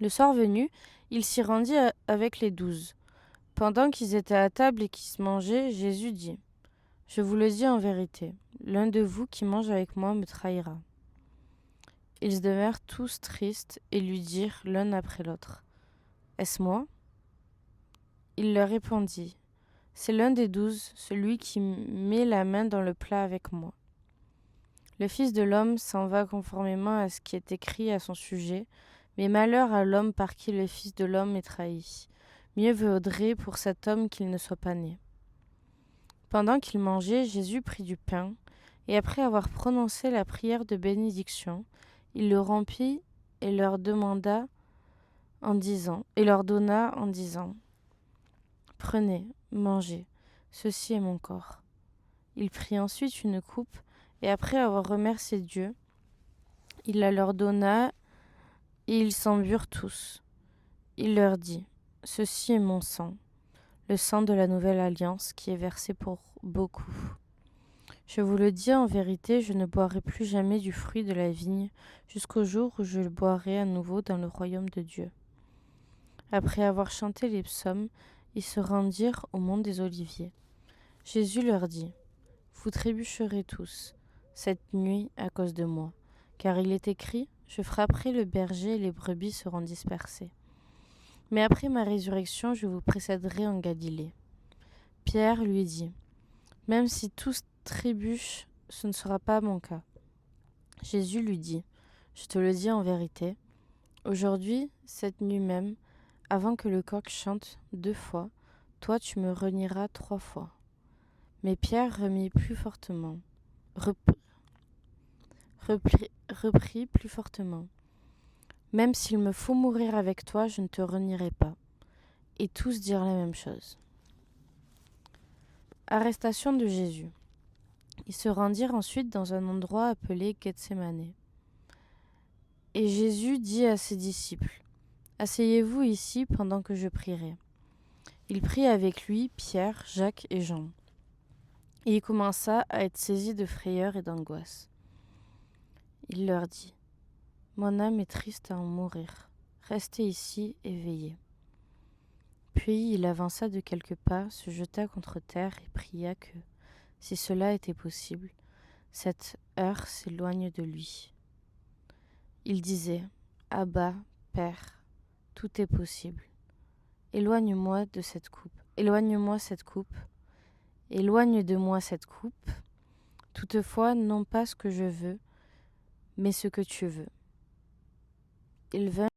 Le soir venu, il s'y rendit avec les 12. Pendant qu'ils étaient à table et qu'ils se mangeaient, Jésus dit : « Je vous le dis en vérité, l'un de vous qui mange avec moi me trahira. » Ils devinrent tous tristes et lui dirent l'un après l'autre : « Est-ce moi ? » Il leur répondit : « C'est l'un des 12, celui qui met la main dans le plat avec moi. Le Fils de l'homme s'en va conformément à ce qui est écrit à son sujet, mais malheur à l'homme par qui le Fils de l'homme est trahi. Mieux vaudrait pour cet homme qu'il ne soit pas né. » Pendant qu'ils mangeaient, Jésus prit du pain, et après avoir prononcé la prière de bénédiction, il le rompit et leur donna en disant : « Prenez, mangez, ceci est mon corps. » Il prit ensuite une coupe, et après avoir remercié Dieu, il la leur donna, et ils s'en burent tous. Il leur dit : « Ceci est mon sang, le sang de la nouvelle alliance qui est versé pour beaucoup. Je vous le dis en vérité, je ne boirai plus jamais du fruit de la vigne jusqu'au jour où je le boirai à nouveau dans le royaume de Dieu. » Après avoir chanté les psaumes, ils se rendirent au mont des Oliviers. Jésus leur dit : « Vous trébucherez tous cette nuit à cause de moi, car il est écrit : je frapperai le berger et les brebis seront dispersées. Mais après ma résurrection, je vous précéderai en Galilée. » Pierre lui dit : « Même si tous trébuchent, ce ne sera pas mon cas. » Jésus lui dit : « Je te le dis en vérité, aujourd'hui, cette nuit même, avant que le coq chante 2 fois, toi tu me renieras 3 fois. » Mais Pierre reprit plus fortement : « Même s'il me faut mourir avec toi, je ne te renierai pas. » Et tous dirent la même chose. Arrestation de Jésus. Ils se rendirent ensuite dans un endroit appelé Gethsémane. Et Jésus dit à ses disciples : « Asseyez-vous ici pendant que je prierai. » Il prit avec lui Pierre, Jacques et Jean. Et il commença à être saisi de frayeur et d'angoisse. Il leur dit : « Mon âme est triste à en mourir. Restez ici et veillez. » Puis il avança de quelques pas, se jeta contre terre et pria que, si cela était possible, cette heure s'éloigne de lui. Il disait : « Abba, Père, tout est possible. Éloigne-moi cette coupe. Éloigne de moi cette coupe. Toutefois, non pas ce que je veux, mais ce que tu veux. » Il vint